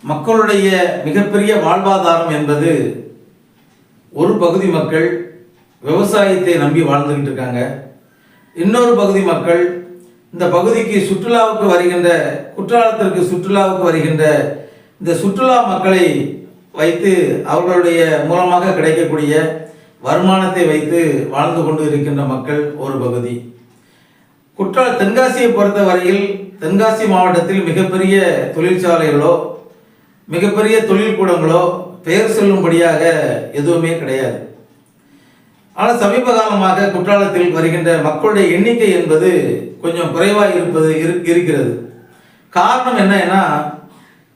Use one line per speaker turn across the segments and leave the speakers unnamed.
மக்களுடைய மிகப்பெரிய வாழ்வாதாரம் என்பது ஒரு பகுதி மக்கள் விவசாயத்தை நம்பி வாழ்ந்துகிட்டு இருக்காங்க. இன்னொரு பகுதி மக்கள் இந்த பகுதிக்கு சுற்றுலாவுக்கு வருகின்ற குற்றாலத்திற்கு சுற்றுலாவுக்கு வருகின்ற இந்த சுற்றுலா மக்களை வைத்து அவர்களுடைய மூலமாக கிடைக்கக்கூடிய வருமானத்தை வைத்து வாழ்ந்து கொண்டு இருக்கின்ற மக்கள் ஒரு பகுதி. தென்காசியை பொறுத்த வரையில் தென்காசி மாவட்டத்தில் மிகப்பெரிய தொழிற்சாலைகளோ மிகப்பெரிய தொழில்கூடங்களோ பெயர் சொல்லும்படியாக எதுவுமே கிடையாது. ஆனால் சமீப காலமாக குற்றாலத்தில் வருகின்ற மக்களுடைய எண்ணிக்கை என்பது கொஞ்சம் குறைவாக இருக்கிறது. காரணம் என்னன்னா,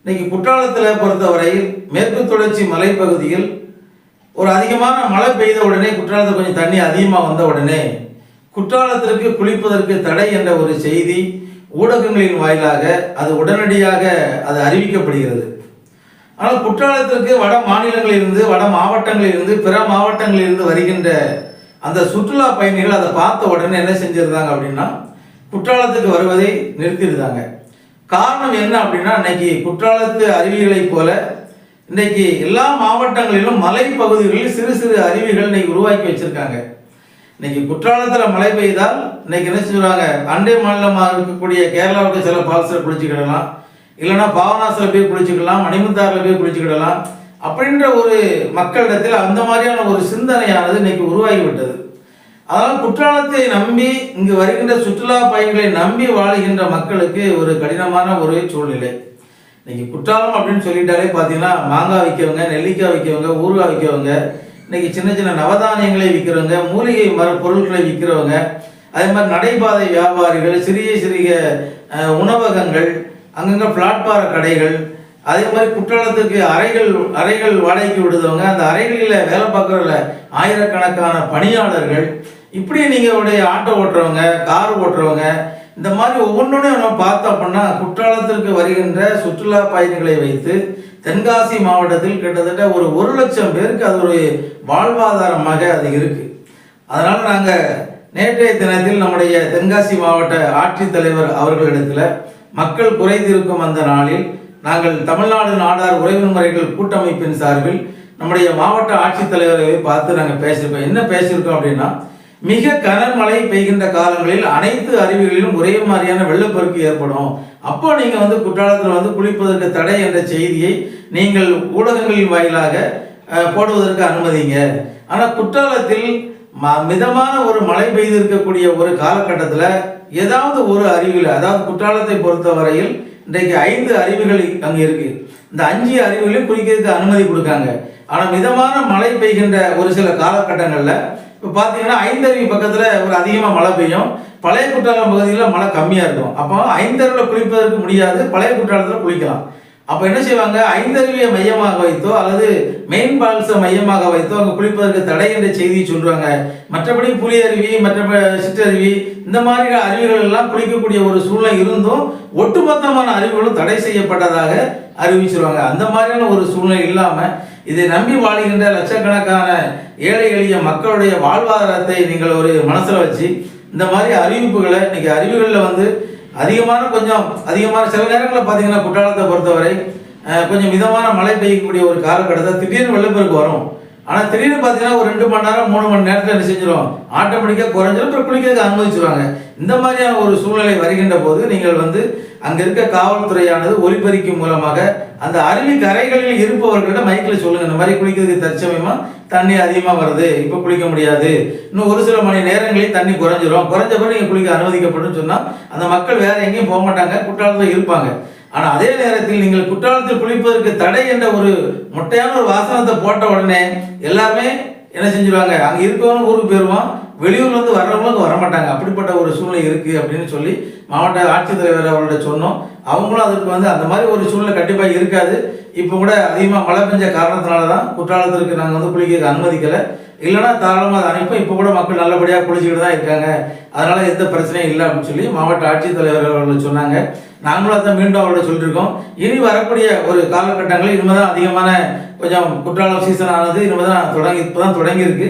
இன்னைக்கு குற்றாலத்தில் பொறுத்தவரையில் மேற்கு தொடர்ச்சி மலைப்பகுதியில் ஒரு அதிகமான மழை பெய்த உடனே குற்றாலத்தில் கொஞ்சம் தண்ணி அதிகமாக வந்த உடனே குற்றாலத்திற்கு குளிப்பதற்கு தடை என்ற ஒரு செய்தி ஊடகங்களின் வாயிலாக அது உடனடியாக அது அறிவிக்கப்படுகிறது. ஆனால் குற்றாலத்திற்கு வட மாநிலங்களிலிருந்து வட மாவட்டங்களிலிருந்து பிற மாவட்டங்களிலிருந்து வருகின்ற அந்த சுற்றுலா பயணிகள் அதை பார்த்த உடனே என்ன செஞ்சிருந்தாங்க அப்படின்னா குற்றாலத்துக்கு வருவதை நிறுத்திடுதாங்க. காரணம் என்ன அப்படின்னா, இன்னைக்கு குற்றாலத்து அருவிகளைப் போல இன்னைக்கு எல்லா மாவட்டங்களிலும் மலைப்பகுதிகளில் சிறு சிறு அருவிகள் இன்னைக்கு உருவாக்கி வச்சிருக்காங்க. இன்னைக்கு குற்றாலத்தில் மழை பெய்தால் இன்னைக்கு என்ன செய்வாங்க, அண்டை மாநிலமாக இருக்கக்கூடிய கேரளாவுக்கு சில ஃபால்ஸில் குளிச்சுக்கிடலாம், இல்லைன்னா பாவனாசில் போய் குளிச்சுக்கலாம், மணிமுத்தாரில் போய் குளிச்சுக்கிடலாம் அப்படின்ற ஒரு மக்களிடத்தில் அந்த மாதிரியான ஒரு சிந்தனையானது இன்னைக்கு உருவாகிவிட்டது. அதனால் குற்றாலத்தை நம்பி இங்கு வருகின்ற சுற்றுலா பயணிகளை நம்பி வாழுகின்ற மக்களுக்கு ஒரு கடினமான ஒரு சூழ்நிலை. இன்னைக்கு குற்றாலம் அப்படின்னு சொல்லிட்டாலே பார்த்தீங்கன்னா மாங்காய் விற்கிறவங்க, நெல்லிக்காய் விற்கிறவங்க, ஊறுகாய் விற்கிறவங்க, இன்னைக்கு சின்ன சின்ன நவதானியங்களை விற்கிறவங்க, மூலிகை பொருட்களை விற்கிறவங்க, அதே மாதிரி நடைபாதை வியாபாரிகள், சிறிய சிறிய உணவகங்கள், அங்கங்கே பிளாட்பார கடைகள், அதே மாதிரி குற்றாலத்துக்கு அறைகள் வாடகைக்கு விடுதவங்க, அந்த அறைகளில் வேலை பார்க்குறதுல ஆயிரக்கணக்கான பணியாளர்கள், இப்படி நீங்கள் உடைய ஆட்டோ ஓட்டுறவங்க, கார் ஓட்டுறவங்க, இந்த மாதிரி ஒவ்வொன்றும் நம்ம பார்த்தோம் அப்படின்னா குற்றாலத்திற்கு வருகின்ற சுற்றுலா பயணிகளை வைத்து தென்காசி மாவட்டத்தில் கிட்டத்தட்ட ஒரு 1,00,000 பேருக்கு அது ஒரு வாழ்வாதாரமாக அது இருக்குது. அதனால் நாங்கள் நேற்றைய தினத்தில் நம்முடைய தென்காசி மாவட்ட ஆட்சித்தலைவர் அவர்களிடத்தில் மக்கள் குறைந்திருக்கும் அந்த நாளில் நாங்கள் தமிழ்நாடு நாடார் உறவு முறைகள் கூட்டமைப்பின் சார்பில் நம்முடைய மாவட்ட ஆட்சித்தலைவரை பார்த்து நாங்கள் பேசியிருக்கோம். என்ன பேசியிருக்கோம் அப்படின்னா, மிக கனமழை பெய்கின்ற காலங்களில் அனைத்து அருவிகளிலும் ஒரே மாதிரியான வெள்ளப்பெருக்கு ஏற்படும். அப்போ நீங்கள் குற்றாலத்தில் குளிப்பதற்கு தடை என்ற செய்தியை நீங்கள் ஊடகங்களின் வாயிலாக போடுவதற்கு அனுமதிங்க. ஆனால் குற்றாலத்தில் மிதமான ஒரு மழை பெய்து இருக்கக்கூடிய ஒரு காலகட்டத்தில் ஏதாவது ஒரு அருவியில், அதாவது குற்றாலத்தை பொறுத்தவரையில் இன்றைக்கு 5 அருவிகள் அங்கே இருக்கு. இந்த 5 அருவிகளையும் குளிக்கிறதுக்கு அனுமதி கொடுக்காங்க. ஆனால் மிதமான மழை பெய்கின்ற ஒரு சில காலகட்டங்களில் இப்போ பார்த்தீங்கன்னா 5 அருவி பக்கத்தில் ஒரு அதிகமாக மழை பெய்யும், பழைய குற்றாலம் பகுதியில் மழை கம்மியாக இருக்கும். அப்போ 5 அருவியில் குளிப்பதற்கு முடியாது, பழைய குற்றாலத்தில் குளிக்கலாம். அப்போ என்ன செய்வாங்க, 5 அருவியை மையமாக வைத்தோ அல்லது மெயின் ஃபால்ஸை மையமாக வைத்தோ அங்கே குளிப்பதற்கு தடை என்ற செய்தியை சொல்கிறாங்க. மற்றபடி புலி அருவி, மற்ற சிற்றருவி, இந்த மாதிரி அருவிகள் எல்லாம் குளிக்கக்கூடிய ஒரு சூழ்நிலை இருந்தும் ஒட்டுமொத்தமான அருவிகளும் தடை செய்யப்பட்டதாக அறிவிச்சிருவாங்க. அந்த மாதிரியான ஒரு சூழ்நிலை இல்லாமல் இதை நம்பி வாழ்கின்ற லட்சக்கணக்கான ஏழை எளிய மக்களுடைய வாழ்வாதாரத்தை நீங்கள் ஒரு மனசில் வச்சு இந்த மாதிரி அறிவிப்புகளை இன்னைக்கு அருவிகளில் கொஞ்சம் அதிகமான சில நேரங்களில் பார்த்தீங்கன்னா குற்றாலத்தை பொறுத்தவரை கொஞ்சம் மிதமான மழை பெய்யக்கூடிய ஒரு காலகட்டத்தில் திடீர்னு வெள்ளப்பெருக்கு வரும். ஆனால் திடீர்னு பார்த்தீங்கன்னா ஒரு 2 மணி நேரம் 3 மணி நேரத்தில் என்ன செஞ்சிடும், ஆட்டோமேட்டிக்காக குறைஞ்சிடும், அப்புறம் குளிக்கிறதுக்கு அனுமதிச்சுருவாங்க. இந்த மாதிரியான ஒரு சூழ்நிலை வருகின்ற போது நீங்கள் அங்கே இருக்க காவல்துறையானது ஒலிபெருக்கி மூலமாக அந்த அருவி கரைகளில் இருப்பவர்களிடம் மைக்கில் சொல்லுங்கள், இந்த மாதிரி குளிக்கிறதுக்கு தற்சமயமாக தண்ணி அதிகமாக வருது, இப்போ குளிக்க முடியாது, இன்னும் ஒரு சில மணி நேரங்களில் தண்ணி குறைஞ்சிரும், குறைஞ்ச பிறகு நீங்கள் குளிக்க அனுமதிக்கப்படும் சொன்னால் அந்த மக்கள் வேறு எங்கேயும் போக மாட்டாங்க, குற்றாலத்தில் இருப்பாங்க. ஆனால் அதே நேரத்தில் நீங்கள் குற்றாலத்தில் குளிப்பதற்கு தடை என்ற ஒரு மொட்டையான ஒரு வாசனத்தை போட்ட உடனே எல்லாருமே என்ன செஞ்சுருவாங்க, அங்கே இருக்கவங்க ஊருக்கு போயிடுவோம், வெளியூர்லேருந்து வர்றவங்களும் வரமாட்டாங்க. அப்படிப்பட்ட ஒரு சூழ்நிலை இருக்குது அப்படின்னு சொல்லி மாவட்ட ஆட்சித்தலைவர் அவர்கள்ட்ட சொன்னோம். அவங்களும் அதுக்கு அந்த மாதிரி ஒரு சூழ்நிலை கண்டிப்பாக இருக்காது. இப்போ கூட அதிகமாக மழை பெஞ்ச காரணத்தினால தான் குற்றாலத்திற்கு நாங்கள் குளிக்க அனுமதிக்கலை, இல்லைன்னா தாராளமாக அதை அனுப்பி இப்போ கூட மக்கள் நல்லபடியாக குளிச்சுக்கிட்டு தான் இருக்காங்க, அதனால் எந்த பிரச்சனையும் இல்லை அப்படின்னு சொல்லி மாவட்ட ஆட்சித்தலைவர் அவர்கள் சொன்னாங்க. நாங்களும் அதை மீண்டும் அவர்கிட்ட சொல்லியிருக்கோம். இனி வரக்கூடிய ஒரு காலகட்டங்களில் இனிமேல் தான் அதிகமான கொஞ்சம் குற்றாலம் சீசன் ஆனது இனிமேல் தான் இப்போ தான் தொடங்கியிருக்கு.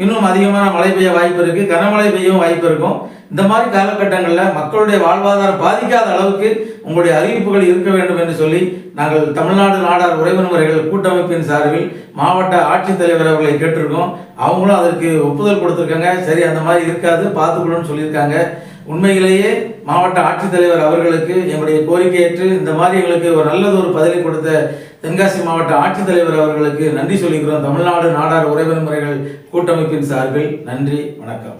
இன்னும் அதிகமான மழை பெய்ய வாய்ப்பு இருக்குது, கனமழை பெய்யவும் வாய்ப்பு இருக்கும். இந்த மாதிரி காலகட்டங்களில் மக்களுடைய வாழ்வாதாரம் பாதிக்காத அளவுக்கு உங்களுடைய அறிவிப்புகள் இருக்க வேண்டும் என்று சொல்லி நாங்கள் தமிழ்நாடு நாடார் உறவினர் முறைகள் கூட்டமைப்பின் சார்பில் மாவட்ட ஆட்சித்தலைவர் அவர்களை கேட்டிருக்கோம். அவங்களும் அதற்கு ஒப்புதல் கொடுத்துருக்காங்க. சரி, அந்த மாதிரி இருக்காது, பார்த்துக்கணும்னு சொல்லியிருக்காங்க. உண்மையிலேயே மாவட்ட ஆட்சித்தலைவர் அவர்களுக்கு எங்களுடைய கோரிக்கை ஏற்று இந்த மாதிரி எங்களுக்கு ஒரு நல்லதொரு பதிலை கொடுத்த தென்காசி மாவட்ட ஆட்சித்தலைவர் அவர்களுக்கு நன்றி சொல்லிக்கிறோம். தமிழ்நாடு நாடார் உறவினர் முறைகள் கூட்டமைப்பின் சார்பில் நன்றி, வணக்கம்.